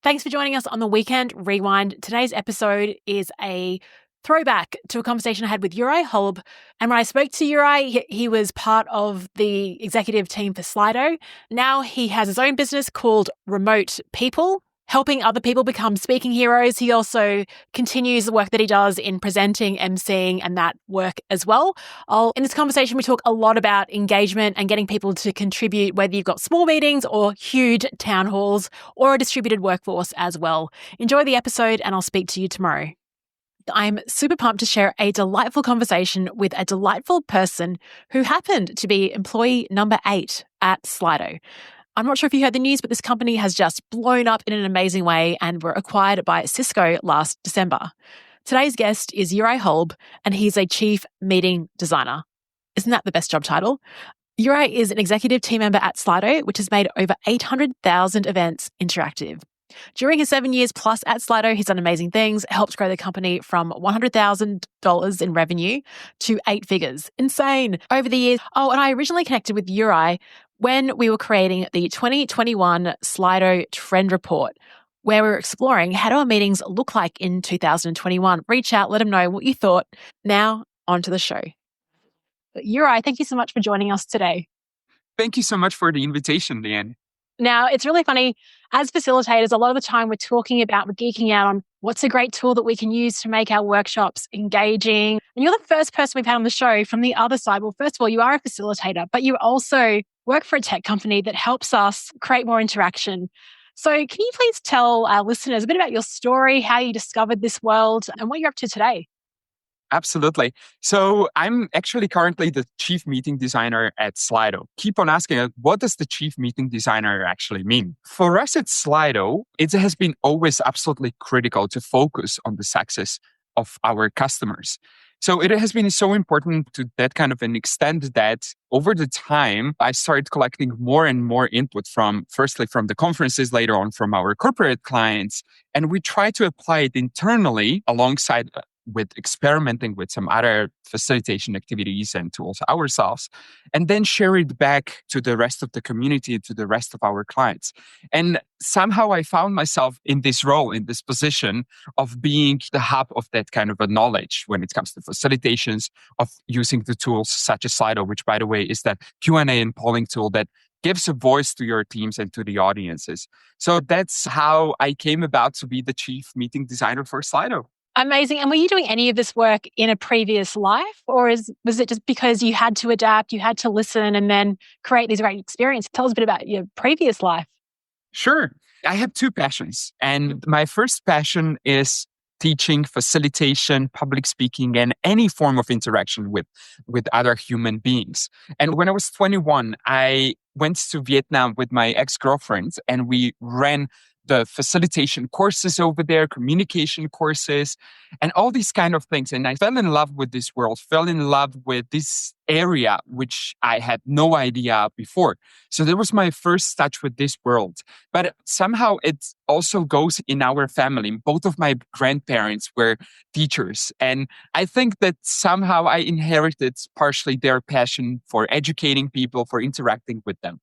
Thanks for joining us on the Weekend Rewind. Today's episode is a throwback to a conversation I had with Juraj Holub. And when I spoke to Juraj, he was part of the executive team for Slido. Now he has his own business called Remote People, helping other people become speaking heroes. He also continues the work that he does in presenting, emceeing, and that work as well. In this conversation, we talk a lot about engagement and getting people to contribute, whether you've got small meetings or huge town halls or a distributed workforce as well. Enjoy the episode, and I'll speak to you tomorrow. I'm super pumped to share a delightful conversation with a delightful person who happened to be employee number 8 at Slido. I'm not sure if you heard the news, but this company has just blown up in an amazing way and were acquired by Cisco last December. Today's guest is Juraj Holub, and he's a chief meeting designer. Isn't that the best job title? Juraj is an executive team member at Slido, which has made over 800,000 events interactive. During his 7 years plus at Slido, he's done amazing things, helped grow the company from $100,000 in revenue to 8 figures. Insane. Over the years. Oh, and I originally connected with Juraj when we were creating the 2021 Slido Trend Report, where we were exploring how do our meetings look like in 2021. Reach out, let them know what you thought. Now, on to the show. Juraj, thank you so much for joining us today. Thank you so much for the invitation, Leanne. Now, it's really funny. As facilitators, a lot of the time we're geeking out on what's a great tool that we can use to make our workshops engaging. And you're the first person we've had on the show from the other side. Well, first of all, you are a facilitator, but you also work for a tech company that helps us create more interaction. So can you please tell our listeners a bit about your story, how you discovered this world, and what you're up to today? Absolutely. So I'm actually currently the chief meeting designer at Slido. Keep on asking, what does the chief meeting designer actually mean? For us at Slido, it has been always absolutely critical to focus on the success of our customers. So it has been so important to that kind of an extent that over the time, I started collecting more and more input firstly from the conferences, later on from our corporate clients. And we try to apply it internally alongside with experimenting with some other facilitation activities and tools ourselves, and then share it back to the rest of the community, to the rest of our clients. And somehow I found myself in this role, in this position of being the hub of that kind of a knowledge when it comes to facilitations, of using the tools such as Slido, which by the way is that Q&A and polling tool that gives a voice to your teams and to the audiences. So that's how I came about to be the chief meeting designer for Slido. Amazing. And were you doing any of this work in a previous life, or was it just because you had to adapt, you had to listen and then create these great experiences? Tell us a bit about your previous life. Sure. I have 2 passions. And my first passion is teaching, facilitation, public speaking, and any form of interaction with other human beings. And when I was 21, I went to Vietnam with my ex-girlfriend, and we ran the facilitation courses over there, communication courses, and all these kind of things. And I fell in love with this world, fell in love with this area, which I had no idea before. So that was my first touch with this world. But somehow it also goes in our family. Both of my grandparents were teachers. And I think that somehow I inherited partially their passion for educating people, for interacting with them.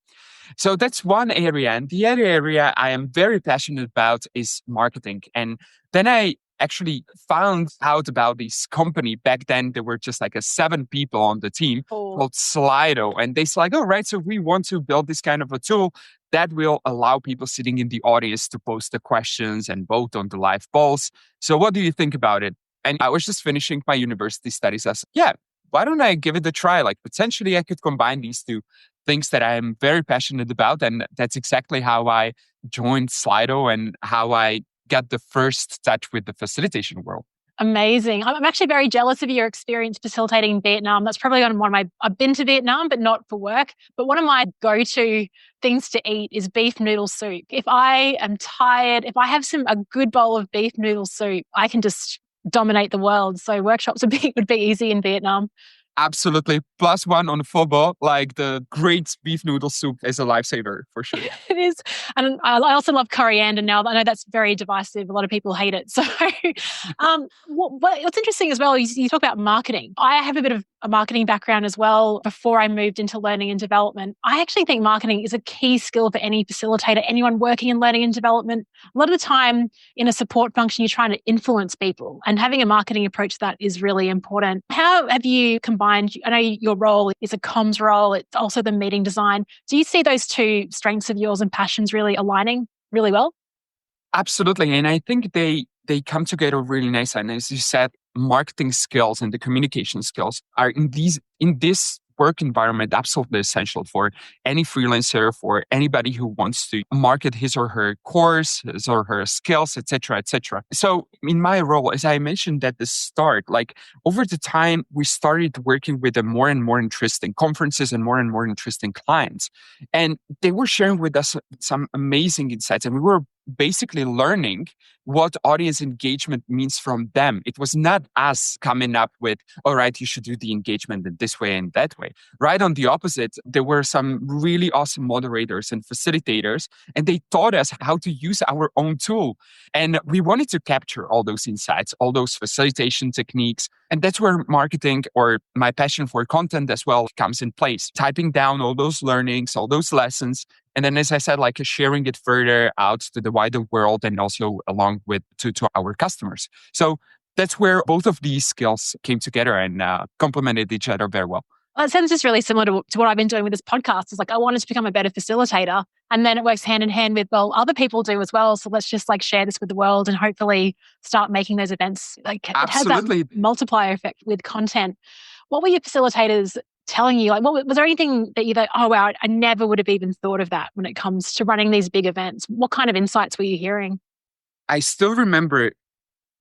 So that's one area. And the other area I am very passionate about is marketing. And then I actually found out about this company. Back then, there were just like 7 people on the team called Slido. And they said, all right, so we want to build this kind of a tool that will allow people sitting in the audience to post the questions and vote on the live polls. So what do you think about it? And I was just finishing my university studies. I said, yeah, why don't I give it a try? Like potentially I could combine these 2 things that I am very passionate about. And that's exactly how I joined Slido and how I got the first touch with the facilitation world. Amazing. I'm actually very jealous of your experience facilitating in Vietnam. That's probably I've been to Vietnam, but not for work. But one of my go-to things to eat is beef noodle soup. If I am tired, if I have a good bowl of beef noodle soup, I can just dominate the world. So workshops would be easy in Vietnam. Absolutely. +1 on FOBO, like the great beef noodle soup is a lifesaver for sure. It is. And I also love coriander now. I know that's very divisive. A lot of people hate it. So what's interesting as well is you talk about marketing. I have a bit of a marketing background as well before I moved into learning and development. I actually think marketing is a key skill for any facilitator, anyone working in learning and development. A lot of the time in a support function, you're trying to influence people, and having a marketing approach to that is really important. How have you combined? I know your role is a comms role. It's also the meeting design. Do you see those two strengths of yours and passions really aligning really well? Absolutely. And I think they come together really nice. And as you said, marketing skills and the communication skills are in this work environment absolutely essential for any freelancer, for anybody who wants to market his or her course, his or her skills, etc., etc. So in my role, as I mentioned at the start, like over the time, we started working with a more and more interesting conferences and more interesting clients. And they were sharing with us some amazing insights. And we were basically learning what audience engagement means from them. It was not us coming up with, all right, you should do the engagement in this way and that way. Right on the opposite, there were some really awesome moderators and facilitators, and they taught us how to use our own tool. And we wanted to capture all those insights, all those facilitation techniques. And that's where marketing or my passion for content as well comes in place. Typing down all those learnings, all those lessons, and then, as I said, like sharing it further out to the wider world and also along with to our customers. So that's where both of these skills came together and complemented each other very well. Well, it sounds just really similar to what I've been doing with this podcast. It's like I wanted to become a better facilitator, and then it works hand in hand with, well, other people do as well. So let's just like share this with the world and hopefully start making those events. Like it has Absolutely. that multiplier effect with content. What were your facilitators telling you? Like, was there anything that you thought, oh wow, I never would have even thought of that when it comes to running these big events? What kind of insights were you hearing? I still remember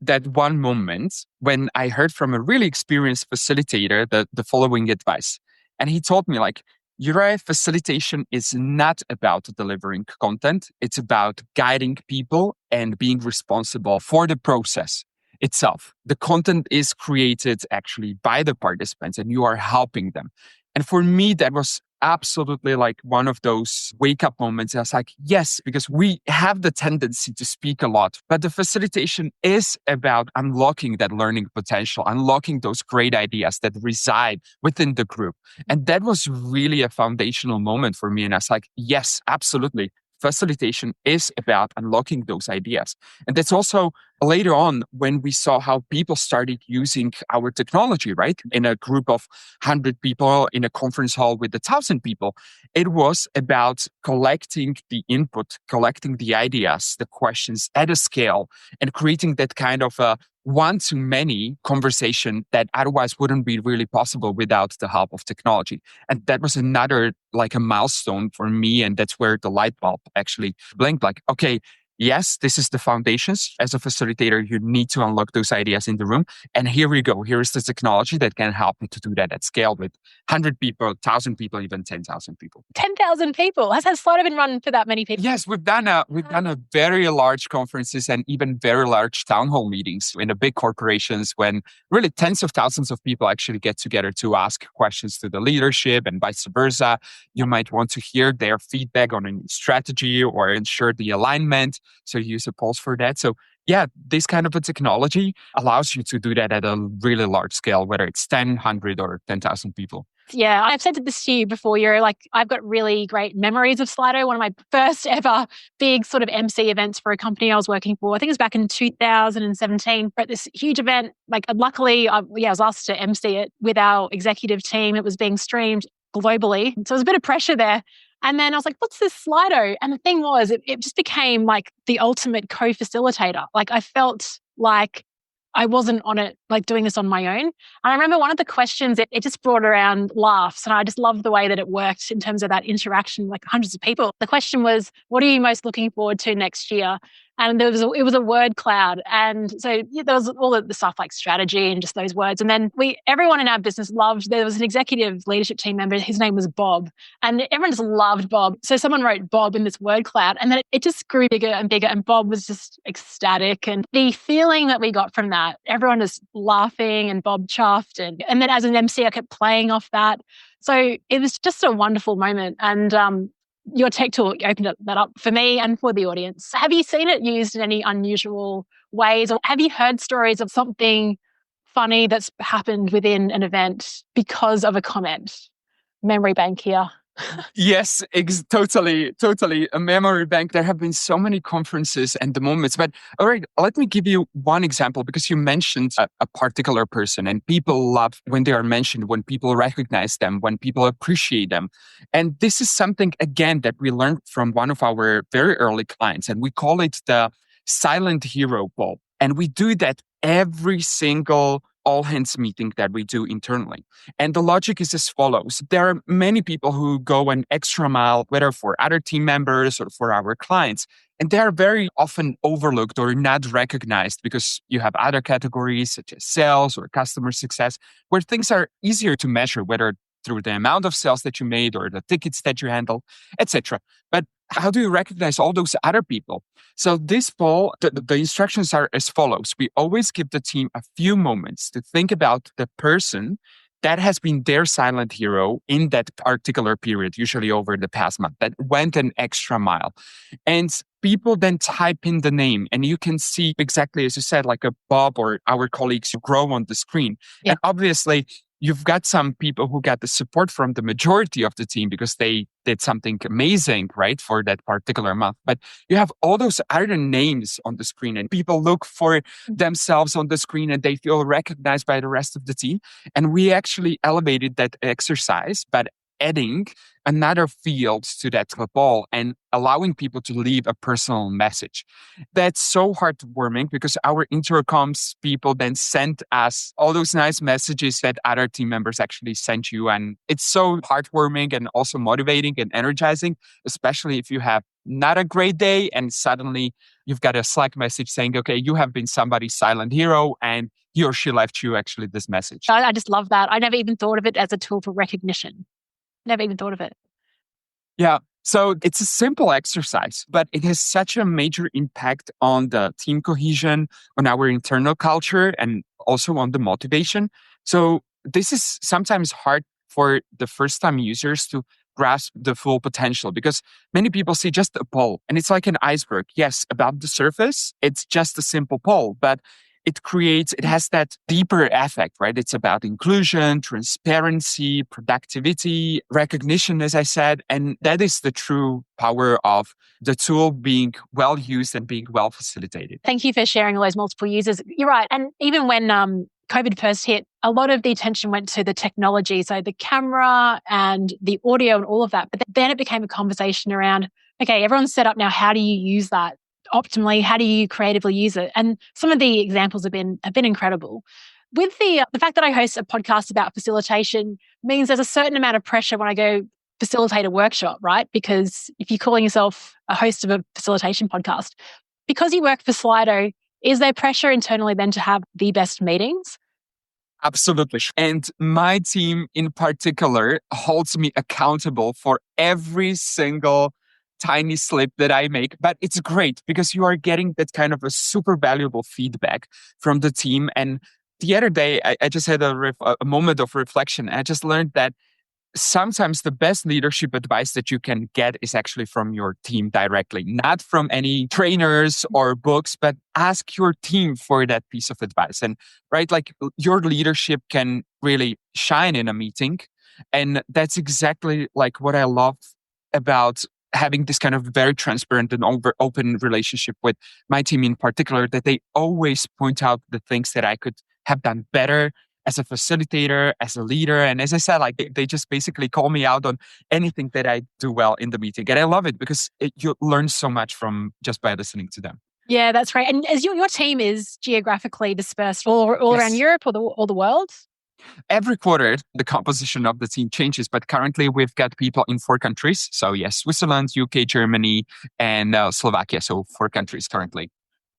that one moment when I heard from a really experienced facilitator the following advice. And he told me, like, Uriah, facilitation is not about delivering content. It's about guiding people and being responsible for the process itself. The content is created actually by the participants and you are helping them. And for me, that was absolutely like one of those wake up moments. I was like, yes, because we have the tendency to speak a lot, but the facilitation is about unlocking that learning potential, unlocking those great ideas that reside within the group. And that was really a foundational moment for me. And I was like, yes, absolutely. Facilitation is about unlocking those ideas. And that's also later on when we saw how people started using our technology, right? In a group of 100 people in a conference hall with 1,000 people, it was about collecting the input, collecting the ideas, the questions at a scale, and creating that kind of a one-to-many conversation that otherwise wouldn't be really possible without the help of technology. And that was another like a milestone for me. And that's where the light bulb actually blinked like, okay, yes, this is the foundations. As a facilitator, you need to unlock those ideas in the room. And here we go. Here is the technology that can help you to do that at scale with 100 people, 1,000 people, even 10,000 people. 10,000 people. Has Slido been run for that many people? Yes, we've done a very large conferences and even very large town hall meetings in the big corporations when really tens of thousands of people actually get together to ask questions to the leadership and vice versa. You might want to hear their feedback on a strategy or ensure the alignment. So you use a pulse for that. So yeah, this kind of a technology allows you to do that at a really large scale, whether it's 10, 100 or 10,000 people. Yeah, I've said this to you before. You're like, I've got really great memories of Slido. One of my first ever big sort of MC events for a company I was working for. I think it was back in 2017 at this huge event. Like, luckily, I was asked to MC it with our executive team. It was being streamed globally. So there was a bit of pressure there. And then I was like, what's this Slido? And the thing was, it just became like the ultimate co-facilitator. Like I felt like I wasn't on it, like doing this on my own. And I remember one of the questions, it just brought around laughs. And I just loved the way that it worked in terms of that interaction, like hundreds of people. The question was, what are you most looking forward to next year? And it was a word cloud. And so there was all of the stuff like strategy and just those words. And then everyone in our business there was an executive leadership team member, his name was Bob. And everyone just loved Bob. So someone wrote Bob in this word cloud, and then it just grew bigger and bigger. And Bob was just ecstatic. And the feeling that we got from that, everyone was laughing and Bob chuffed. And then as an MC, I kept playing off that. So it was just a wonderful moment. And your tech talk opened that up for me and for the audience. Have you seen it used in any unusual ways? Or have you heard stories of something funny that's happened within an event because of a comment? Memory bank here. Yes, totally. A memory bank. There have been so many conferences and the moments. But all right, let me give you one example, because you mentioned a particular person, and people love when they are mentioned, when people recognize them, when people appreciate them. And this is something, again, that we learned from one of our very early clients, and we call it the silent hero ball. And we do that every single all hands meeting that we do internally. And the logic is as follows. There are many people who go an extra mile, whether for other team members or for our clients, and they are very often overlooked or not recognized because you have other categories such as sales or customer success, where things are easier to measure, whether through the amount of sales that you made or the tickets that you handle, etc. But how do you recognize all those other people? So this poll, the instructions are as follows. We always give the team a few moments to think about the person that has been their silent hero in that particular period, usually over the past month, that went an extra mile. And people then type in the name, and you can see exactly, as you said, like a Bob or our colleagues grow on the screen. Yeah. And obviously, you've got some people who got the support from the majority of the team because they did something amazing, right, for that particular month. But you have all those other names on the screen, and people look for themselves on the screen and they feel recognized by the rest of the team. And we actually elevated that exercise, but adding another field to that ball and allowing people to leave a personal message. That's so heartwarming because our intercoms people then sent us all those nice messages that other team members actually sent you. And it's so heartwarming and also motivating and energizing, especially if you have not a great day and suddenly you've got a Slack message saying, okay, you have been somebody's silent hero and he or she left you actually this message. I just love that. I never even thought of it as a tool for recognition. Never even thought of it. Yeah. So it's a simple exercise, but it has such a major impact on the team cohesion, on our internal culture, and also on the motivation. So this is sometimes hard for the first-time users to grasp the full potential because many people see just a poll and it's like an iceberg. Yes, above the surface, it's just a simple poll, but it has that deeper effect, right? It's about inclusion, transparency, productivity, recognition, as I said. And that is the true power of the tool being well used and being well facilitated. Thank you for sharing all those multiple users. You're right. And even when COVID first hit, a lot of the attention went to the technology. So the camera and the audio and all of that. But then it became a conversation around, okay, everyone's set up now. How do you use that optimally? How do you creatively use it? And some of the examples have been incredible. With the fact that I host a podcast about facilitation means there's a certain amount of pressure when I go facilitate a workshop, right? Because if you're calling yourself a host of a facilitation podcast, because you work for Slido, is there pressure internally then to have the best meetings? Absolutely. And my team in particular holds me accountable for every single tiny slip that I make, but it's great because you are getting that kind of a super valuable feedback from the team. And the other day, I just had a moment of reflection. I just learned that sometimes the best leadership advice that you can get is actually from your team directly, not from any trainers or books, but ask your team for that piece of advice. And right, like your leadership can really shine in a meeting. And that's exactly like what I love about having this kind of very transparent and open relationship with my team in particular, that they always point out the things that I could have done better as a facilitator, as a leader. And as I said, like they just basically call me out on anything that I do well in the meeting. And I love it because you learn so much from just by listening to them. Yeah, that's right. And as your team is geographically dispersed all around Europe or the world? Every quarter, the composition of the team changes, but currently we've got people in 4 countries. So yes, Switzerland, UK, Germany, and Slovakia. So 4 countries currently.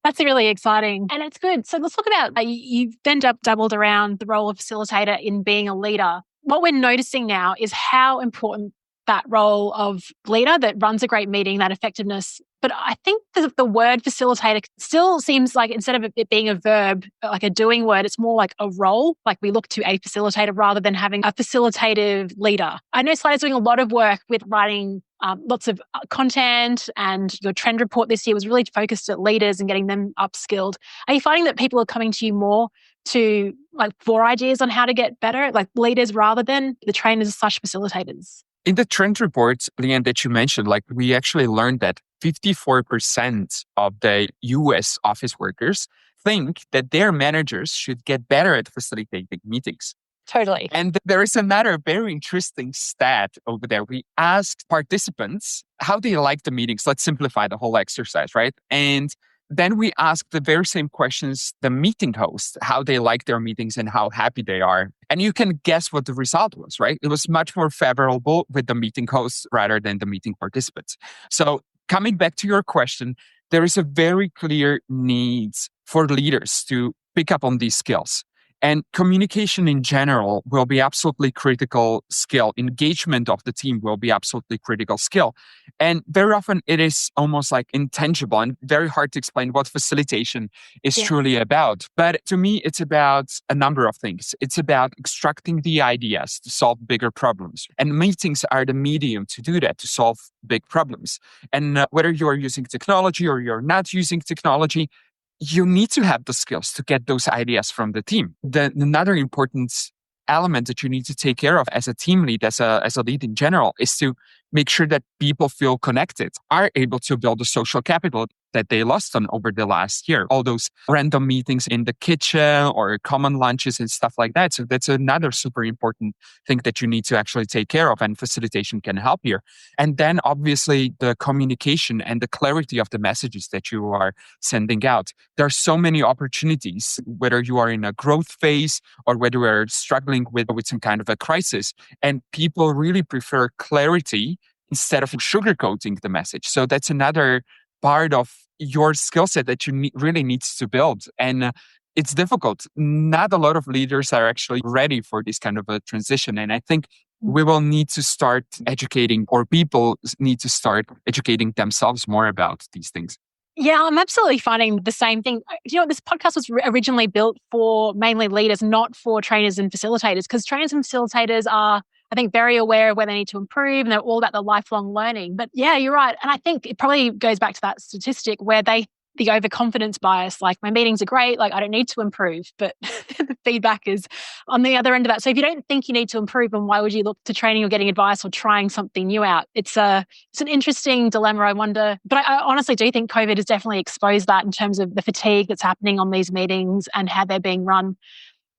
That's really exciting. And it's good. So let's talk about you've then doubled around the role of facilitator in being a leader. What we're noticing now is how important that role of leader that runs a great meeting, that effectiveness. But I think the word facilitator still seems like instead of it being a verb, like a doing word, it's more like a role. Like we look to a facilitator rather than having a facilitative leader. I know Slido's doing a lot of work with writing lots of content, and your trend report this year was really focused at leaders and getting them upskilled. Are you finding that people are coming to you more to for ideas on how to get better, like leaders rather than the trainers/facilitators? In the trend report, Leanne, that you mentioned, we actually learned that 54% of the US office workers think that their managers should get better at facilitating meetings. Totally. And there is another very interesting stat over there. We asked participants how they like the meetings. Let's simplify the whole exercise, right? And then we asked the very same questions the meeting hosts, how they like their meetings and how happy they are. And you can guess what the result was, right? It was much more favorable with the meeting hosts rather than the meeting participants. So coming back to your question, there is a very clear need for leaders to pick up on these skills. And communication in general will be absolutely critical skill. Engagement of the team will be absolutely critical skill. And very often it is almost like intangible and very hard to explain what facilitation is truly about. But to me, it's about a number of things. It's about extracting the ideas to solve bigger problems. And meetings are the medium to do that, to solve big problems. And whether you're using technology or you're not using technology, you need to have the skills to get those ideas from the team. Another important element that you need to take care of as a team lead, as a lead in general, is to make sure that people feel connected, are able to build a social capital that they lost on over the last year. All those random meetings in the kitchen or common lunches and stuff like that. So that's another super important thing that you need to actually take care of, and facilitation can help here. And then obviously the communication and the clarity of the messages that you are sending out. There are so many opportunities, whether you are in a growth phase or whether we're struggling with some kind of a crisis, and people really prefer clarity instead of sugarcoating the message. So that's another part of your skill set that you really need to build. And it's difficult. Not a lot of leaders are actually ready for this kind of a transition. And I think we will need to start educating, or people need to start educating themselves more about these things. Yeah, I'm absolutely finding the same thing. This podcast was originally built for mainly leaders, not for trainers and facilitators, because trainers and facilitators are, I think, very aware of where they need to improve, and they're all about the lifelong learning. But yeah, you're right. And I think it probably goes back to that statistic where the overconfidence bias, like my meetings are great, like I don't need to improve, but the feedback is on the other end of that. So if you don't think you need to improve, then why would you look to training or getting advice or trying something new out? It's an interesting dilemma, I wonder. But I honestly do think COVID has definitely exposed that in terms of the fatigue that's happening on these meetings and how they're being run.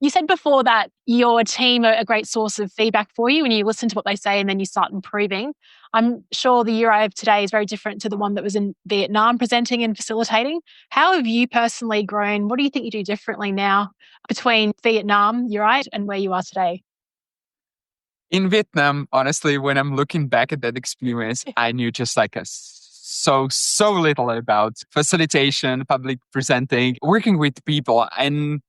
You said before that your team are a great source of feedback for you, and you listen to what they say and then you start improving. I'm sure the Uri of today is very different to the one that was in Vietnam presenting and facilitating. How have you personally grown? What do you think you do differently now between Vietnam, Uri, and where you are today? In Vietnam, honestly, when I'm looking back at that experience, I knew just so little about facilitation, public presenting, working with people. And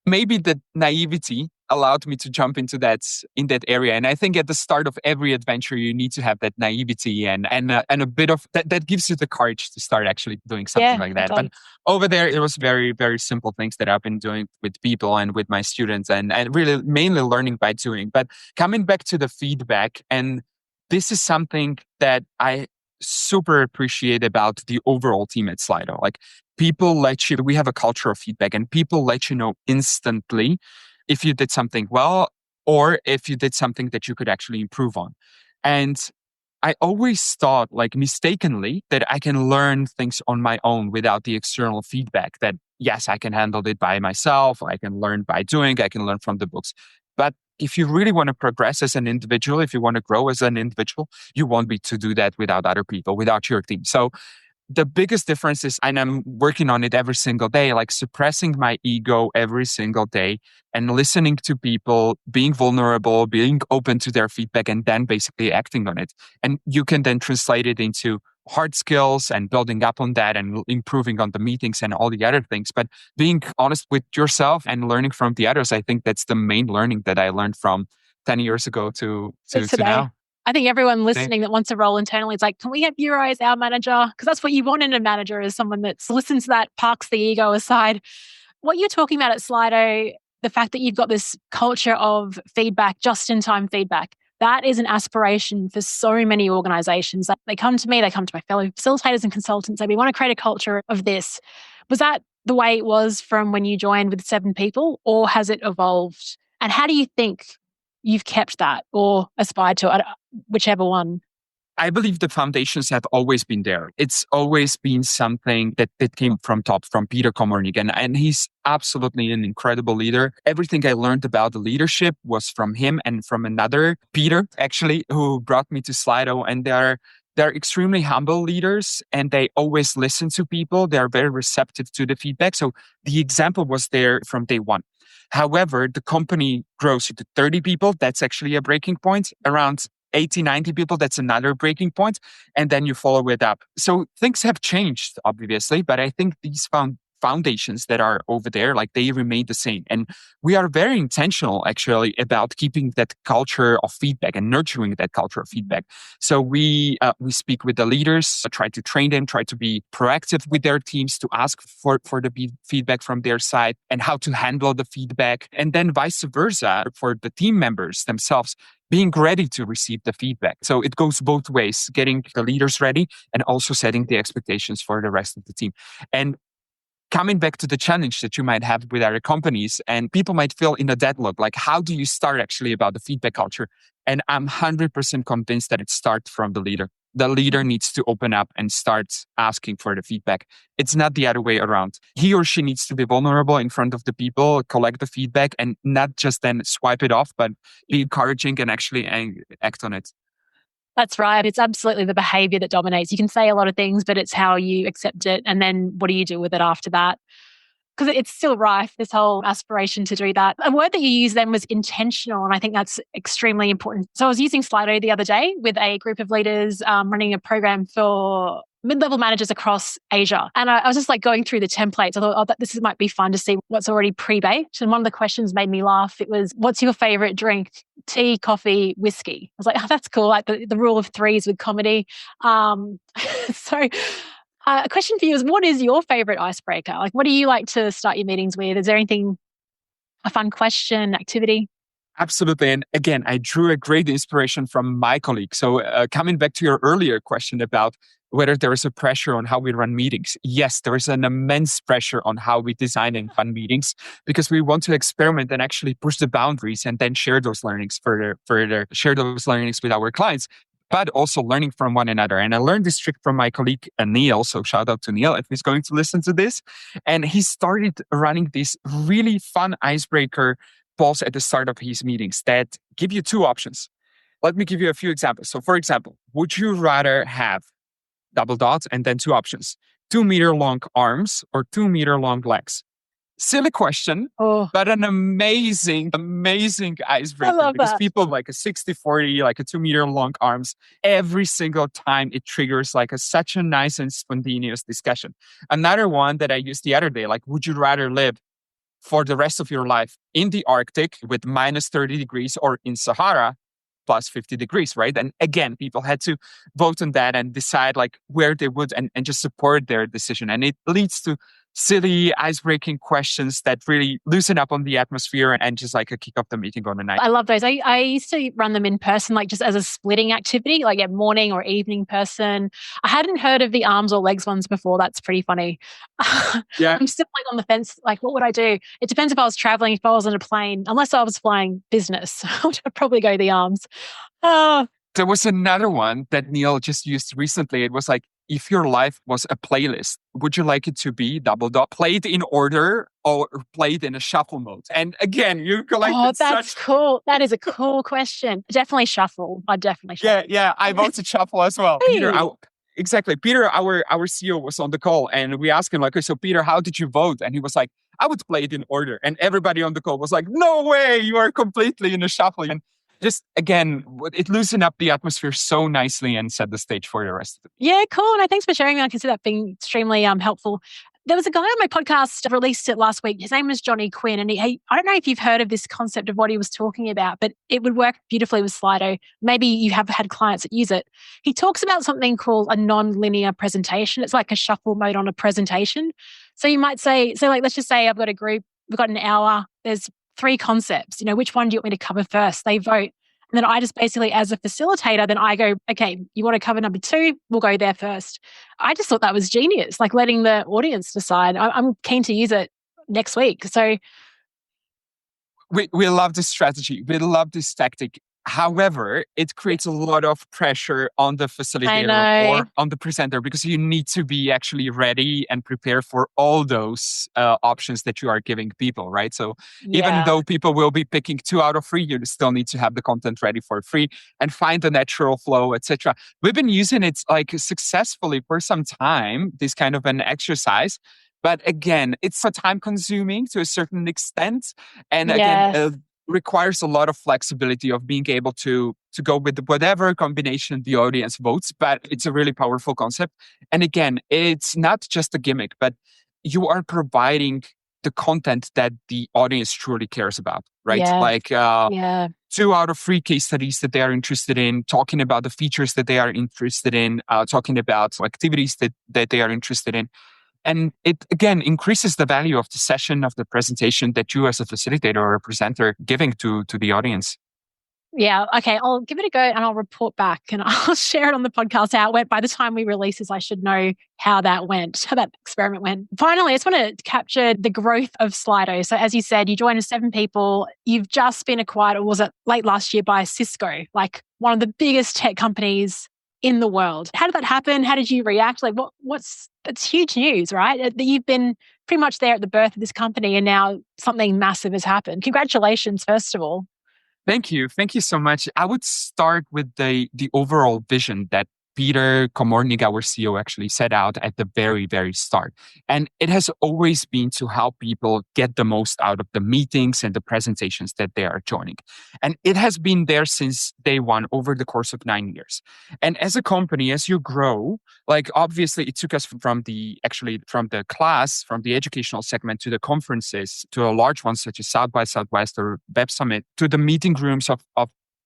maybe the naivety allowed me to jump into that in that area. And I think at the start of every adventure, you need to have that naivety and a bit of that gives you the courage to start actually doing something like that. But over there, it was very, very simple things that I've been doing with people and with my students, and really mainly learning by doing. But coming back to the feedback, and this is something that I super appreciate about the overall team at Slido. Like, people let you, we have a culture of feedback, and people let you know instantly if you did something well or if you did something that you could actually improve on. And I always thought, like, mistakenly, that I can learn things on my own without the external feedback, that yes, I can handle it by myself. I can learn by doing, I can learn from the books. But if you really want to progress as an individual, if you want to grow as an individual, you won't be to do that without other people, without your team. So the biggest difference is, and I'm working on it every single day, like suppressing my ego every single day and listening to people, being vulnerable, being open to their feedback, and then basically acting on it. And you can then translate it into hard skills and building up on that and improving on the meetings and all the other things. But being honest with yourself and learning from the others, I think that's the main learning that I learned from 10 years ago to Today. now. I think everyone listening that wants a role internally is like, can we have Juraj as our manager? Because that's what you want in a manager, is someone that listens to that, parks the ego aside. What you're talking about at Slido, the fact that you've got this culture of feedback, just-in-time feedback, that is an aspiration for so many organizations. They come to me, they come to my fellow facilitators and consultants, we want to create a culture of this. Was that the way it was from when you joined with 7 people, or has it evolved? And how do you think you've kept that or aspired to it, whichever one? I believe the foundations have always been there. It's always been something that came from top, from Peter Komornik. And he's absolutely an incredible leader. Everything I learned about the leadership was from him and from another Peter, actually, who brought me to Slido. And they're extremely humble leaders, and they always listen to people. They're very receptive to the feedback. So the example was there from day one. However, the company grows to 30 people. That's actually a breaking point. Around 80, 90 people, that's another breaking point. And then you follow it up. So things have changed, obviously, but I think these foundations that are over there, like, they remain the same. And we are very intentional, actually, about keeping that culture of feedback and nurturing that culture of feedback. So we speak with the leaders, try to train them, try to be proactive with their teams to ask for the feedback from their side and how to handle the feedback. And then vice versa for the team members themselves, being ready to receive the feedback. So it goes both ways, getting the leaders ready and also setting the expectations for the rest of the team. And coming back to the challenge that you might have with other companies, and people might feel in a deadlock, like, how do you start actually about the feedback culture? And I'm 100% convinced that it starts from the leader. The leader needs to open up and start asking for the feedback. It's not the other way around. He or she needs to be vulnerable in front of the people, collect the feedback, and not just then swipe it off, but be encouraging and actually act on it. That's right. It's absolutely the behavior that dominates. You can say a lot of things, but it's how you accept it. And then what do you do with it after that? Because it's still rife, this whole aspiration to do that. A word that you used then was intentional. And I think that's extremely important. So I was using Slido the other day with a group of leaders running a program for mid-level managers across Asia. And I was just like going through the templates. I thought, this might be fun to see what's already pre-baked. And one of the questions made me laugh. It was, what's your favorite drink? Tea, coffee, whiskey. I was like, oh, that's cool. Like the rule of threes with comedy. A question for you is, what is your favorite icebreaker? Like, what do you like to start your meetings with? Is there anything, a fun question, activity? Absolutely. And again, I drew a great inspiration from my colleague. So coming back to your earlier question about whether there is a pressure on how we run meetings. Yes, there is an immense pressure on how we design and run meetings, because we want to experiment and actually push the boundaries and then share those learnings further, share those learnings with our clients, but also learning from one another. And I learned this trick from my colleague, Neil. So shout out to Neil if he's going to listen to this. And he started running this really fun icebreaker polls at the start of his meetings that give you 2 options. Let me give you a few examples. So for example, would you rather have double dots and then 2 options, 2-meter long arms or 2-meter long legs? Silly question, but an amazing icebreaker. I love because that. People like a 60-40, like a 2-meter long arms, every single time it triggers like such a nice and spontaneous discussion. Another one that I used the other day, like, would you rather live for the rest of your life in the Arctic with minus 30 degrees or in Sahara plus 50 degrees, right? And again, people had to vote on that and decide like where they would and just support their decision. And it leads to silly, ice-breaking questions that really loosen up on the atmosphere and just like a kick off the meeting on the night. I love those. I used to run them in person, like just as a splitting activity, like a morning or evening person. I hadn't heard of the arms or legs ones before. That's pretty funny. Yeah. I'm still like on the fence. Like, what would I do? It depends if I was traveling, if I was on a plane, unless I was flying business, I would probably go the arms. There was another one that Neil just used recently. It was like, if your life was a playlist, would you like it to be double dot played in order or played in a shuffle mode? And again, you collected that's cool. That is a cool question. Definitely shuffle. I definitely shuffle. Yeah, I voted shuffle as well. Hey. Peter, Exactly. Peter, our CEO, was on the call, and we asked him like, "Okay, so Peter, how did you vote?" And he was like, "I would play it in order." And everybody on the call was like, "No way, you are completely in a shuffle." And just again, it loosened up the atmosphere so nicely and set the stage for the rest of it. Yeah, cool. No, thanks for sharing that. I can see that being extremely helpful. There was a guy on my podcast, released it last week. His name was Johnny Quinn. And I don't know if you've heard of this concept of what he was talking about, but it would work beautifully with Slido. Maybe you have had clients that use it. He talks about something called a non-linear presentation. It's like a shuffle mode on a presentation. So you might say, like, let's just say I've got a group, we've got an hour, there's 3 concepts. Which one do you want me to cover first? They vote. And then I just basically, as a facilitator, then I go, okay, you want to cover number 2? We'll go there first. I just thought that was genius, like letting the audience decide. I'm keen to use it next week. So We love this strategy. We love this tactic. However, it creates a lot of pressure on the facilitator or on the presenter, because you need to be actually ready and prepare for all those options that you are giving people, right? So even though people will be picking 2 out of 3, you still need to have the content ready for 3 and find the natural flow, etc. We've been using it like successfully for some time, this kind of an exercise. But again, it's so time consuming to a certain extent. And again, requires a lot of flexibility of being able to go with whatever combination the audience votes. But it's a really powerful concept. And again, it's not just a gimmick, but you are providing the content that the audience truly cares about, right? Like 2 out of 3 case studies that they are interested in, talking about the features that they are interested in, talking about activities that they are interested in. And it, again, increases the value of the session, of the presentation that you as a facilitator or a presenter giving to the audience. Yeah. Okay. I'll give it a go and I'll report back and I'll share it on the podcast how it went. By the time we release this, I should know how that went, how that experiment went. Finally, I just want to capture the growth of Slido. So as you said, you joined with 7 people. You've just been acquired, or was it late last year, by Cisco, like one of the biggest tech companies in the world. How did that happen? How did you react? Like that's huge news, right? That you've been pretty much there at the birth of this company and now something massive has happened. Congratulations, first of all. Thank you. Thank you so much. I would start with the overall vision that Peter Komornik, our CEO, actually set out at the very, very start. And it has always been to help people get the most out of the meetings and the presentations that they are joining. And it has been there since day one over the course of 9 years. And as a company, as you grow, like obviously it took us from the class, from the educational segment to the conferences, to a large ones such as South by Southwest or Web Summit, to the meeting rooms of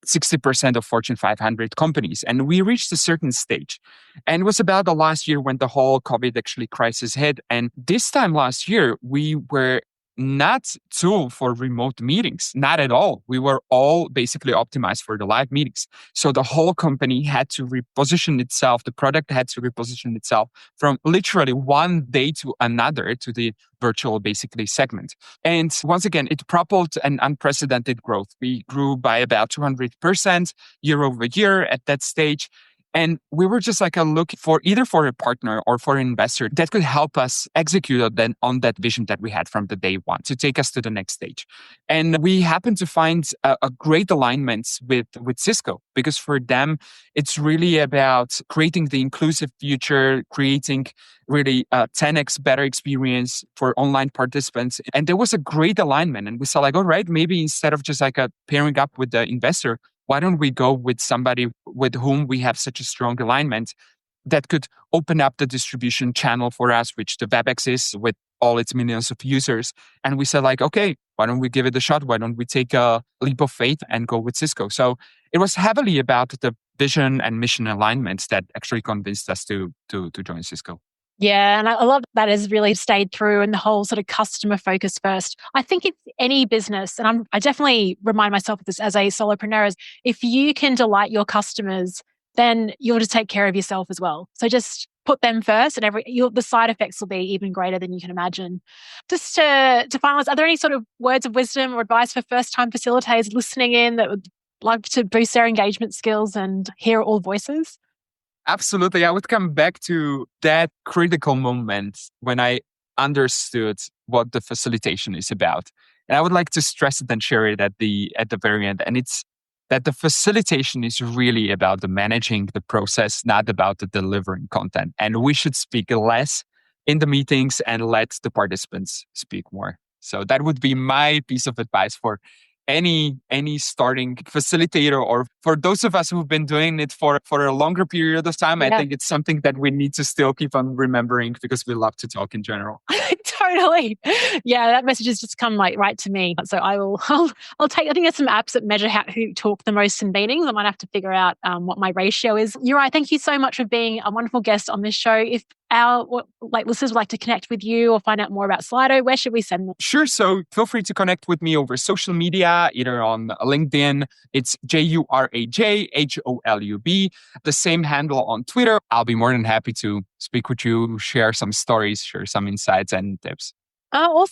60% of Fortune 500 companies. And we reached a certain stage. And it was about the last year when the whole COVID actually crisis hit. And this time last year, we were not tool for remote meetings, not at all. We were all basically optimized for the live meetings. So the whole company had to reposition itself. The product had to reposition itself from literally one day to another to the virtual basically segment. And once again, it propelled an unprecedented growth. We grew by about 200% year over year at that stage. And we were just like looking for either for a partner or for an investor that could help us execute on that vision that we had from the day one to take us to the next stage. And we happened to find a great alignment with Cisco, because for them, it's really about creating the inclusive future, creating really 10x better experience for online participants. And there was a great alignment. And we saw like, all right, maybe instead of just like pairing up with the investor, why don't we go with somebody with whom we have such a strong alignment that could open up the distribution channel for us, which the WebEx is with all its millions of users. And we said like, okay, why don't we give it a shot? Why don't we take a leap of faith and go with Cisco? So it was heavily about the vision and mission alignments that actually convinced us to join Cisco. Yeah, and I love that has really stayed through, and the whole sort of customer focus first. I think it's any business, and I definitely remind myself of this as a solopreneur, is if you can delight your customers, then you'll just take care of yourself as well. So just put them first, and the side effects will be even greater than you can imagine. Just to finalize, are there any sort of words of wisdom or advice for first-time facilitators listening in that would like to boost their engagement skills and hear all voices? Absolutely. I would come back to that critical moment when I understood what the facilitation is about. And I would like to stress it and share it at the very end. And it's that the facilitation is really about the managing the process, not about the delivering content. And we should speak less in the meetings and let the participants speak more. So that would be my piece of advice for any starting facilitator, or for those of us who've been doing it for a longer period of time. I think it's something that we need to still keep on remembering, because we love to talk in general. Totally. Yeah, that message has just come right to me. So I'll take, I think there's some apps that measure who talk the most in meetings. I might have to figure out what my ratio is. Juraj, thank you so much for being a wonderful guest on this show. If our listeners would like to connect with you or find out more about Slido, where should we send them? Sure. So feel free to connect with me over social media, either on LinkedIn. It's JurajHolub, the same handle on Twitter. I'll be more than happy to speak with you, share some stories, share some insights and tips. Oh, awesome.